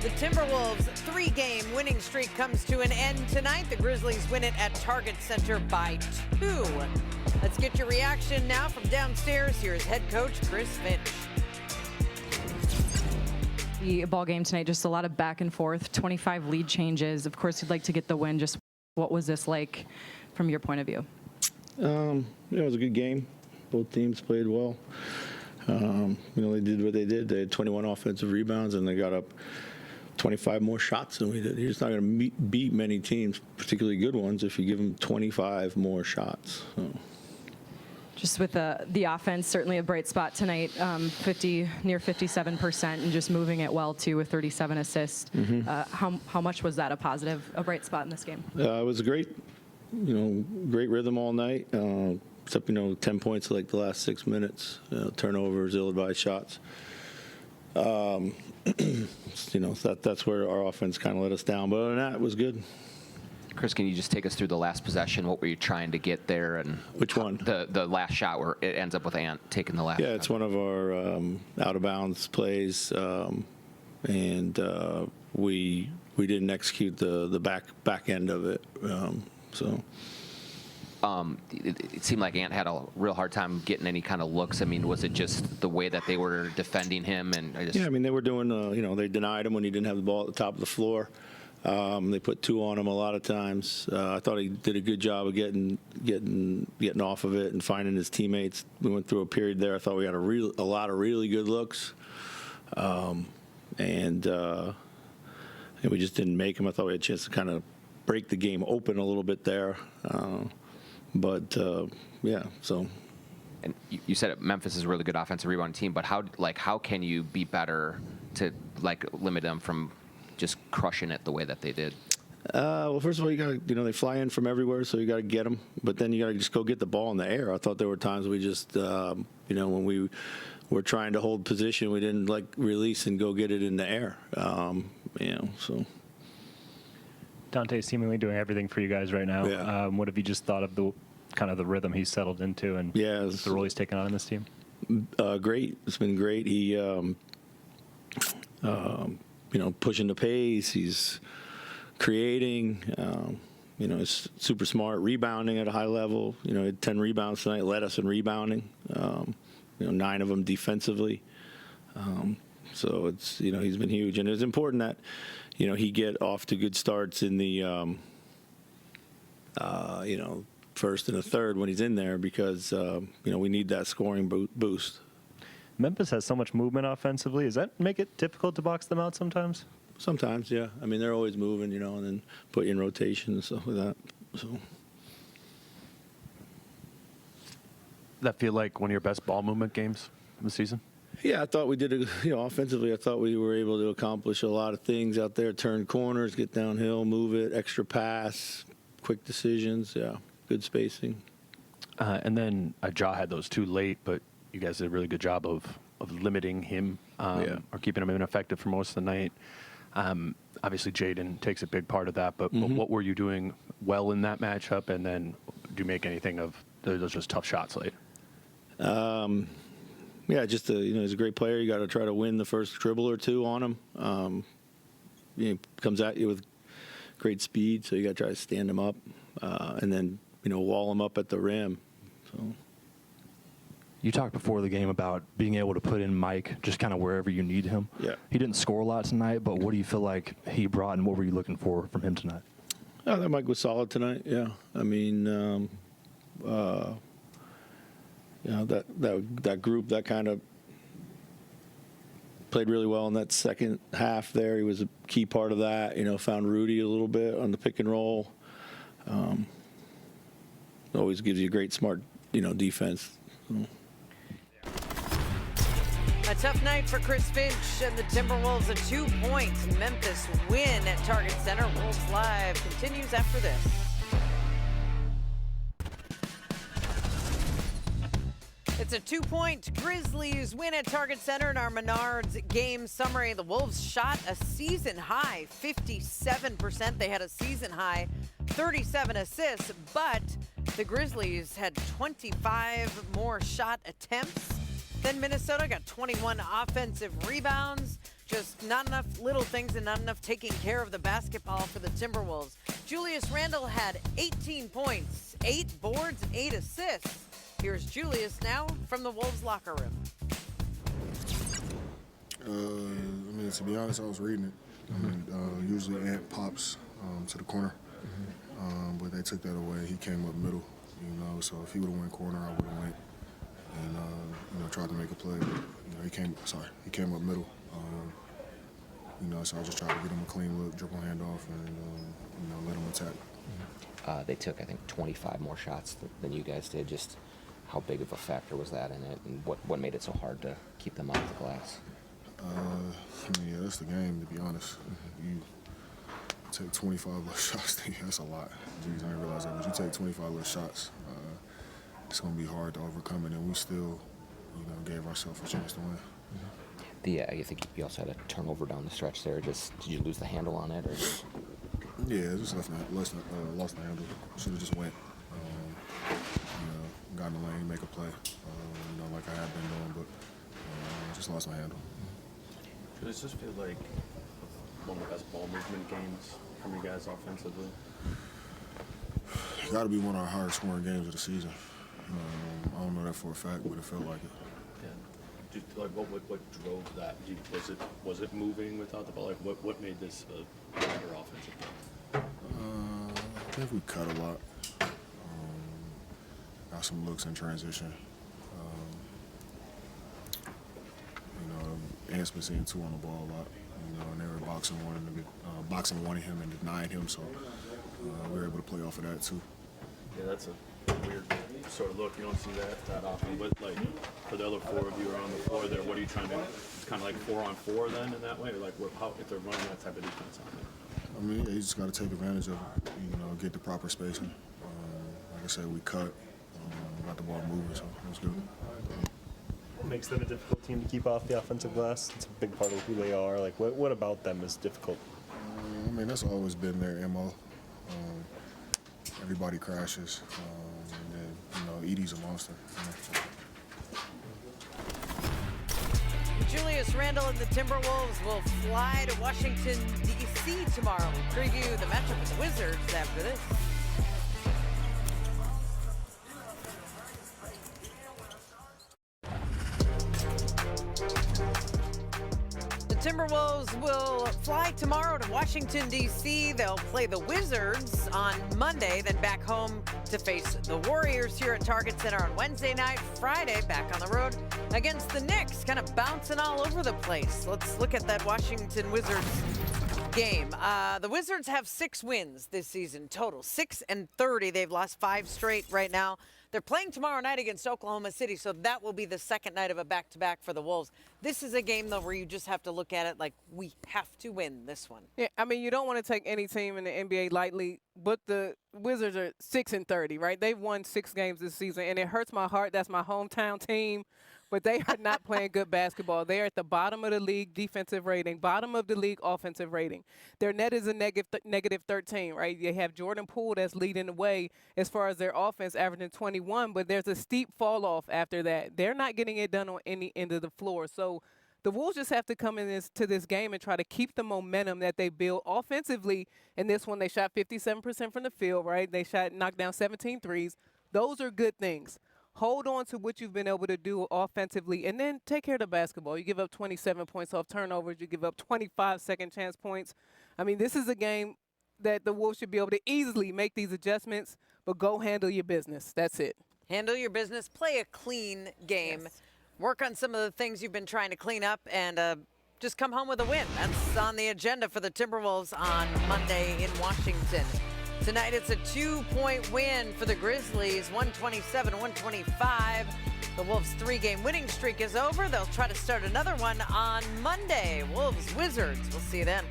The Timberwolves' three-game winning streak comes to an end tonight. The Grizzlies win it at Target Center by 2. Let's get your reaction now from downstairs. Here's head coach Chris Finch. The ball game tonight, just a lot of back and forth, 25 lead changes. Of course, you'd like to get the win. Just what was this like from your point of view? It was a good game. Both teams played well. They did what they did. They had 21 offensive rebounds, and they got up 25 more shots than we did. You're just not going to beat many teams, particularly good ones, if you give them 25 more shots. So. Just with the offense, certainly a bright spot tonight, near 57%, and just moving it well, too, with 37 assists. How much was that a bright spot in this game? It was a great rhythm all night, except, 10 points like the last 6 minutes, turnovers, ill-advised shots. That's where our offense kind of let us down. But other than that, it was good. Chris, can you just take us through the last possession? What were you trying to get there? And which one? The last shot where it ends up with Ant taking the last. Yeah, it's one of our out-of-bounds plays, and we didn't execute the back end of it. It seemed like Ant had a real hard time getting any kind of looks. I mean, was it just the way that they were defending him? They were doing, they denied him when he didn't have the ball at the top of the floor. They put 2 on him a lot of times. I thought he did a good job of getting off of it and finding his teammates. We went through a period there. I thought we had a lot of really good looks, and we just didn't make them. I thought we had a chance to kind of break the game open a little bit there. So. And you said Memphis is a really good offensive rebounding team, but how can you be better to limit them from just crushing it the way that they did? Well, first of all, you got to, they fly in from everywhere, so you got to get them. But then you got to just go get the ball in the air. I thought there were times we just, when we were trying to hold position, we didn't release and go get it in the air. So. Donte's seemingly doing everything for you guys right now. Yeah. What have you just thought of the rhythm he's settled into and the role he's taken on in this team? Great. It's been great. He, pushing the pace. He's creating. He's super smart, rebounding at a high level. He had 10 rebounds tonight, led us in rebounding. 9 of them defensively. So it's, he's been huge. And it's important that, he get off to good starts in the, first and the third when he's in there because, we need that scoring boost. Memphis has so much movement offensively. Does that make it difficult to box them out sometimes? Sometimes, yeah. I mean, they're always moving, and then put you in rotation and stuff like that. So. That feel like one of your best ball movement games of the season? Yeah, I thought we did, offensively, I thought we were able to accomplish a lot of things out there, turn corners, get downhill, move it, extra pass, quick decisions, yeah, good spacing. And then Ja had those 2 late, but you guys did a really good job of limiting him or keeping him ineffective for most of the night. Obviously, Jaden takes a big part of that, but what were you doing well in that matchup? And then do you make anything of those just tough shots late? Just he's a great player. You got to try to win the first dribble or 2 on him. He comes at you with great speed, so you got to try to stand him up and then wall him up at the rim. So. You talked before the game about being able to put in Mike just kind of wherever you need him. Yeah. He didn't score a lot tonight, but what do you feel like he brought, and what were you looking for from him tonight? Oh, that Mike was solid tonight. Yeah, I mean, that group that kind of played really well in that second half. There, he was a key part of that. Found Rudy a little bit on the pick and roll. Always gives you a great, smart, defense. So. A tough night for Chris Finch and the Timberwolves. A 2-point Memphis win at Target Center. Wolves Live continues after this. It's a 2-point Grizzlies win at Target Center in our Menards game summary. The Wolves shot a season high 57%. They had a season high 37 assists, but the Grizzlies had 25 more shot attempts than Minnesota. Got 21 offensive rebounds, Just not enough little things and not enough taking care of the basketball for the Timberwolves. Julius Randle had 18 points, 8 boards, 8 assists. Here's Julius now from the Wolves locker room. I mean, to be honest, I was reading it. Usually Ant pops to the corner, but they took that away. He came up middle, so if he would have went corner, I would have went and, tried to make a play. But, he came up middle. So I just tried to get him a clean look, dribble handoff, and, let him attack. They took, I think, 25 more shots than you guys did. Just how big of a factor was that in it, and what made it so hard to keep them off the glass? That's the game, to be honest. You take 25 less shots, that's a lot. Jeez, I didn't realize that, but you take 25 less shots, it's going to be hard to overcome it, and we still, gave ourselves a chance to win. I think you also had a turnover down the stretch there. Did you lose the handle on it? Or? Yeah, just lost the handle. Should have just went. Got in the lane, make a play, like I have been doing, but just lost my handle. Does this feel like one of the best ball movement games from you guys offensively? Got to be one of our hardest scoring games of the season. I don't know that for a fact, but it felt like it. Yeah. What drove that? Was it moving without the ball? Like what made this a better offensive game? I think we cut a lot. Got some looks in transition. Ant's been seeing 2 on the ball a lot, and they were boxing wanting him and denying him, so we were able to play off of that too. Yeah, that's a weird sort of look. You don't see that often. But for the other 4 of you are on the floor there, what are you trying to do? It's kind of like 4-on-4 then in that way, or how if they're running that type of defense on it? I mean, you just got to take advantage of it. Get the proper spacing. Like I said, we cut, got the ball moving, so it was good. What makes them a difficult team to keep off the offensive glass? It's a big part of who they are. Like, what about them is difficult? I mean, that's always been their MO. Everybody crashes, and then, Edie's a monster. Julius Randle and the Timberwolves will fly to Washington, D.C. tomorrow. We'll preview the matchup with the Wizards after this. Timberwolves will fly tomorrow to Washington, D.C. They'll play the Wizards on Monday, then back home to face the Warriors here at Target Center on Wednesday night. Friday, back on the road against the Knicks, kind of bouncing all over the place. Let's look at that Washington Wizards game. The Wizards have 6 wins this season total, 6-30. They've lost 5 straight right now. They're playing tomorrow night against Oklahoma City, so that will be the second night of a back-to-back for the Wolves. This is a game, though, where you just have to look at it like we have to win this one. Yeah, I mean, you don't want to take any team in the NBA lightly, but the Wizards are 6-30, right? They've won 6 games this season, and it hurts my heart. That's my hometown team, but they are not playing good basketball. They are at the bottom of the league defensive rating, bottom of the league offensive rating. Their net is a negative 13, right? They have Jordan Poole that's leading the way as far as their offense, averaging 21, but there's a steep fall off after that. They're not getting it done on any end of the floor. So the Wolves just have to come to this game and try to keep the momentum that they built offensively. In this one, they shot 57% from the field, right? They knocked down 17 threes. Those are good things. Hold on to what you've been able to do offensively, and then take care of the basketball. You give up 27 points off turnovers. You give up 25 second chance points. I mean, this is a game that the Wolves should be able to easily make these adjustments, but go handle your business. That's it. Handle your business. Play a clean game. Yes. Work on some of the things you've been trying to clean up, and just come home with a win. That's on the agenda for the Timberwolves on Monday in Washington. Tonight it's a 2-point win for the Grizzlies, 127-125. The Wolves' 3-game winning streak is over. They'll try to start another one on Monday. Wolves, Wizards. We'll see you then.